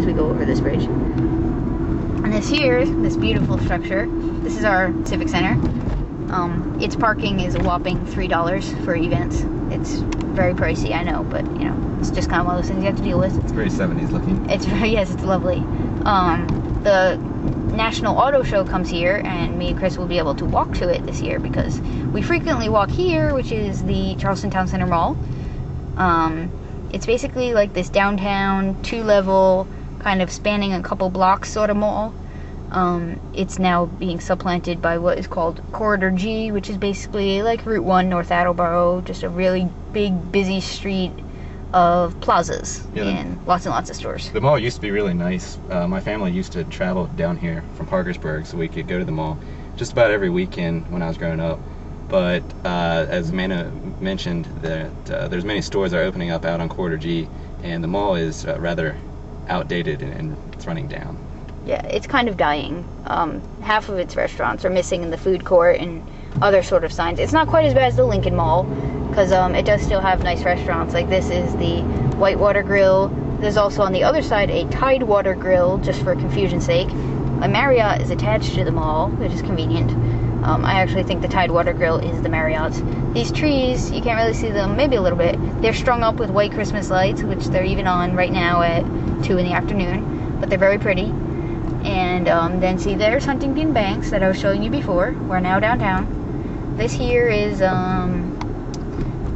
as we go over this bridge. And this here, this beautiful structure, this is our Civic Center. Its parking is a whopping $3 for events. It's very pricey, I know, but you know, it's just kind of one of those things you have to deal with. It's very 70s looking. It's very, yes, it's lovely. The National Auto Show comes here, and me and Chris will be able to walk to it this year because we frequently walk here, which is the Charleston Town Center Mall. It's basically like this downtown, 2-level, kind of spanning a couple blocks sort of mall. It's now being supplanted by what is called Corridor G, which is basically like Route 1 North Attleboro, just a really big, busy street of plazas and lots of stores. The mall used to be really nice. My family used to travel down here from Parkersburg so we could go to the mall just about every weekend when I was growing up. But as Amanda mentioned, that there's many stores that are opening up out on Corridor G, and the mall is rather outdated and it's running down. Yeah, it's kind of dying. Half of its restaurants are missing in the food court and other sort of signs. It's not quite as bad as the Lincoln Mall, because it does still have nice restaurants. Like this is the Whitewater Grill. There's also on the other side a Tidewater Grill, just for confusion's sake. A Marriott is attached to the mall, which is convenient. I actually think the Tidewater Grill is the Marriott's. These trees, you can't really see them, maybe a little bit. They're strung up with white Christmas lights, which they're even on right now at 2 in the afternoon, but they're very pretty. And then see, there's Huntington Banks that I was showing you before. We're now downtown. This here is,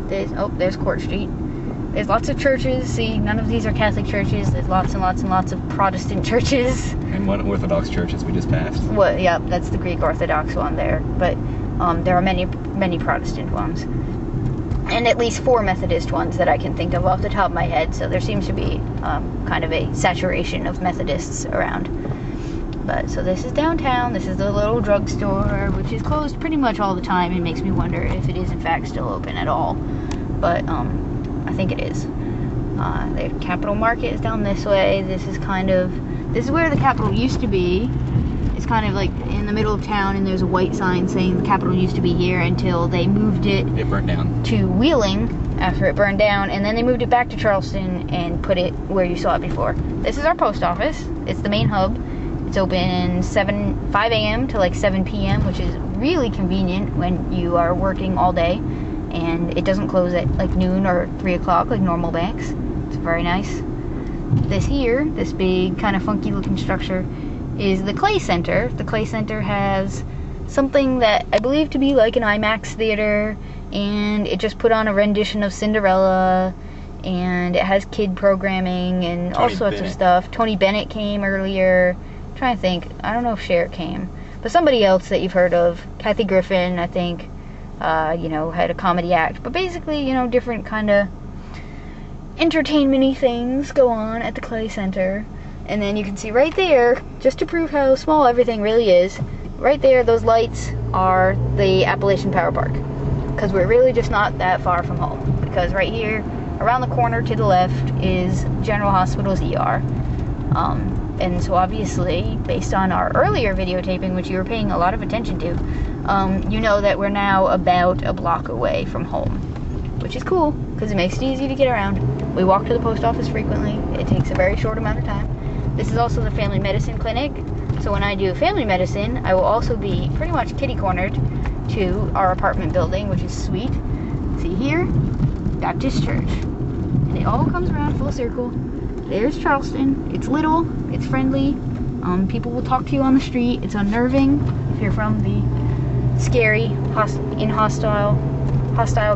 there's Court Street. There's lots of churches. See, none of these are Catholic churches. There's lots and lots and lots of Protestant churches. And one Orthodox church as we just passed. Well, yeah, that's the Greek Orthodox one there. But there are many Protestant ones. And at least 4 Methodist ones that I can think of off the top of my head. So there seems to be kind of a saturation of Methodists around. But so this is downtown. This is the little drugstore, which is closed pretty much all the time. It makes me wonder if it is in fact still open at all. But I think it is. The Capitol Market is down this way. This is where the Capitol used to be. It's kind of like in the middle of town, and there's a white sign saying the Capitol used to be here until they moved it. It burned down. To Wheeling after it burned down, and then they moved it back to Charleston and put it where you saw it before. This is our post office. It's the main hub. It's open 5 a.m. to like 7 p.m., which is really convenient when you are working all day, and it doesn't close at like noon or 3 o'clock like normal banks. It's very nice. This here, this big kind of funky looking structure, is the Clay Center. The Clay Center has something that I believe to be like an IMAX theater, and it just put on a rendition of Cinderella, and it has kid programming and all sorts of stuff. Tony Bennett came earlier. I'm trying to think. I don't know if Cher came, but somebody else that you've heard of. Kathy Griffin, I think, had a comedy act. But basically, different kind of entertainment-y things go on at the Clay Center. And then you can see right there, just to prove how small everything really is, right there, those lights are the Appalachian Power Park. Because we're really just not that far from home. Because right here, around the corner to the left, is General Hospital's ER. And so obviously, based on our earlier videotaping, which you were paying a lot of attention to, you know that we're now about a block away from home. Which is cool, because it makes it easy to get around. We walk to the post office frequently. It takes a very short amount of time. This is also the family medicine clinic. So when I do family medicine, I will also be pretty much kitty-cornered to our apartment building, which is sweet. See here? Baptist Church. And it all comes around full circle. There's Charleston. It's little. It's friendly. People will talk to you on the street. It's unnerving if you're from the scary, hostile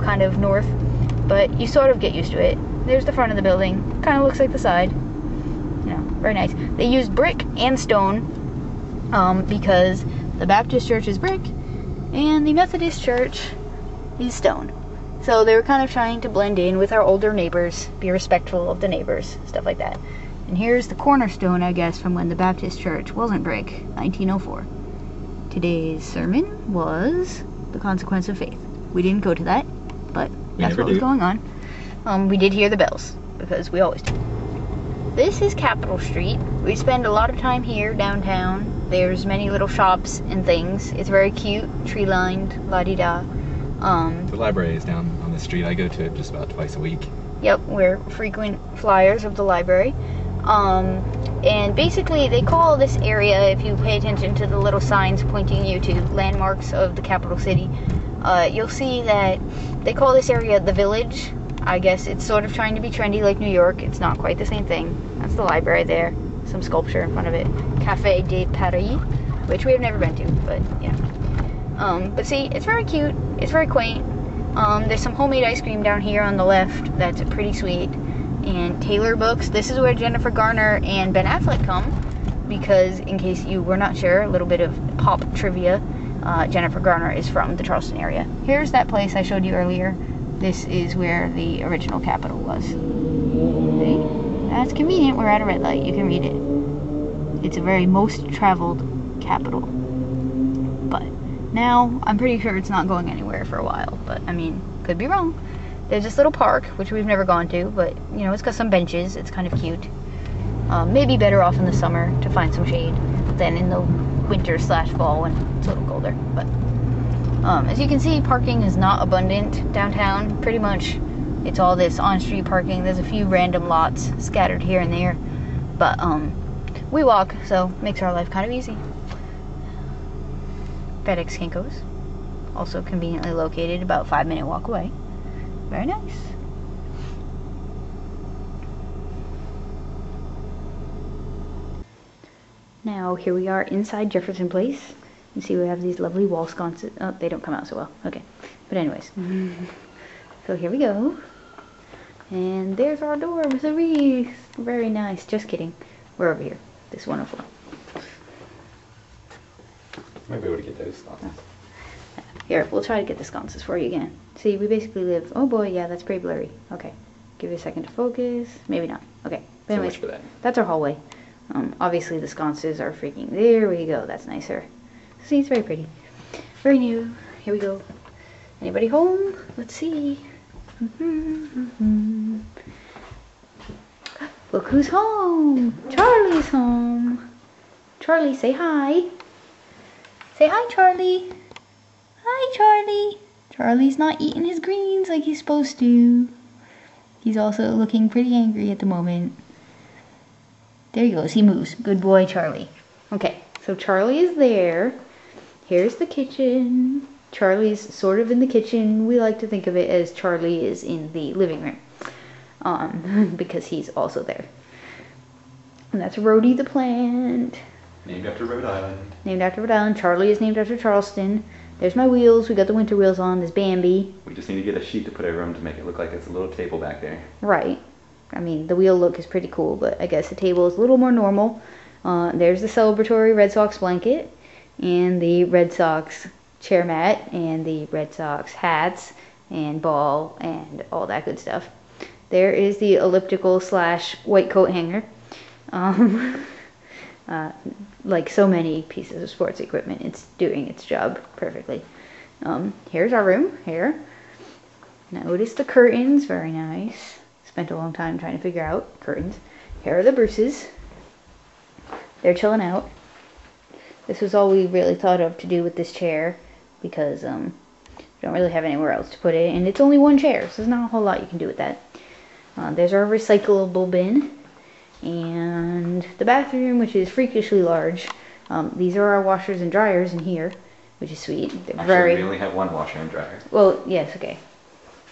kind of north. But you sort of get used to it. There's the front of the building. Kind of looks like the side. Very nice. They used brick and stone because the Baptist church is brick and the Methodist church is stone. So they were kind of trying to blend in with our older neighbors, be respectful of the neighbors, stuff like that. And here's the cornerstone, I guess, from when the Baptist church wasn't brick, 1904. Today's sermon was the consequence of faith. We didn't go to that, but that's what was going on. We did hear the bells, because we always do. This is Capitol Street. We spend a lot of time here downtown. There's many little shops and things. It's very cute, tree-lined, la-di-da. The library is down on the street. I go to it just about twice a week. Yep, we're frequent flyers of the library. And basically, they call this area, if you pay attention to the little signs pointing you to landmarks of the capital city, you'll see that they call this area the Village. I guess it's sort of trying to be trendy like New York. It's not quite the same thing. That's the library there. Some sculpture in front of it. Café de Paris, which we have never been to, but yeah. But see, it's very cute. It's very quaint. There's some homemade ice cream down here on the left that's pretty sweet. And Taylor Books. This is where Jennifer Garner and Ben Affleck come, because in case you were not sure, a little bit of pop trivia, Jennifer Garner is from the Charleston area. Here's that place I showed you earlier. This is where the original Capitol was. See? That's convenient. We're at a red light. You can read it. It's a very most traveled capital. But now, I'm pretty sure it's not going anywhere for a while. But, I mean, could be wrong. There's this little park, which we've never gone to, but, you know, it's got some benches. It's kind of cute. Maybe better off in the summer to find some shade than in the winter/fall when it's a little colder. But, as you can see, parking is not abundant downtown. Pretty much, it's all this on-street parking. There's a few random lots scattered here and there. But, we walk, so it makes our life kind of easy. FedEx Kinko's, also conveniently located about 5-minute walk away. Very nice. Now here we are inside Jefferson Place. You see we have these lovely wall sconces. Oh, they don't come out so well. Okay. But anyways. So here we go. And there's our door with a wreath. Very nice. Just kidding. We're over here. This 104. Might be able to get those sconces. Here, we'll try to get the sconces for you again. See, we basically live... Oh boy, yeah, that's pretty blurry. Okay. Give you a second to focus. Maybe not. Okay. But anyways, so much for that. That's our hallway. Obviously the sconces are freaking... There we go. That's nicer. See, it's very pretty. Very new. Here we go. Anybody home? Let's see. Look who's home. Charlie's home. Charlie, say hi. Say hi, Charlie. Hi, Charlie. Charlie's not eating his greens like he's supposed to. He's also looking pretty angry at the moment. There he goes. He moves. Good boy, Charlie. Okay, so Charlie is there. Here's the kitchen. Charlie's sort of in the kitchen. We like to think of it as Charlie is in the living room. Because he's also there. And that's Rhodey the plant. Named after Rhode Island. Named after Rhode Island. Charlie is named after Charleston. There's my wheels. We got the winter wheels on. There's Bambi. We just need to get a sheet to put over them to make it look like it's a little table back there. Right. I mean, the wheel look is pretty cool, but I guess the table is a little more normal. There's the celebratory Red Sox blanket, and the Red Sox chair mat, and the Red Sox hats, and ball, and all that good stuff. There is the elliptical / white coat hanger. Like so many pieces of sports equipment, it's doing its job perfectly. Here's our room, here. Notice the curtains, very nice. Spent a long time trying to figure out curtains. Here are the Bruces. They're chilling out. This was all we really thought of to do with this chair, because we don't really have anywhere else to put it, and it's only one chair, so there's not a whole lot you can do with that. There's our recyclable bin. And the bathroom, which is freakishly large. These are our washers and dryers in here, which is sweet. They're Actually, we only have one washer and dryer. Well, yes, okay.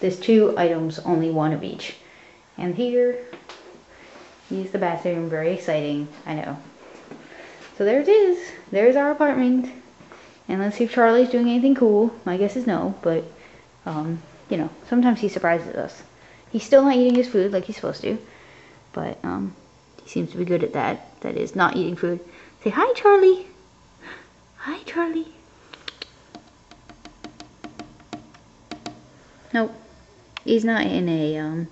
There's 2 items, only one of each. And here is the bathroom. Very exciting, I know. So there it is. There's our apartment. And let's see if Charlie's doing anything cool. My guess is no, but, you know, sometimes he surprises us. He's still not eating his food like he's supposed to, but, he seems to be good at that. That is, not eating food. Say hi, Charlie. Hi, Charlie. Nope. He's not in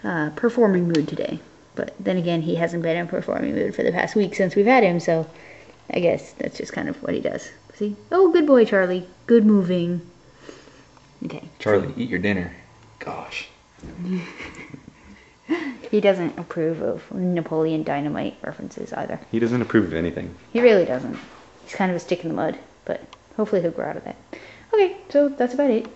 a performing mood today. But then again, he hasn't been in a performing mood for the past week since we've had him, so I guess that's just kind of what he does. See? Oh, good boy, Charlie. Good moving. Okay. Charlie, eat your dinner. Gosh. He doesn't approve of Napoleon Dynamite references either. He doesn't approve of anything. He really doesn't. He's kind of a stick in the mud, but hopefully he'll grow out of that. Okay, so that's about it.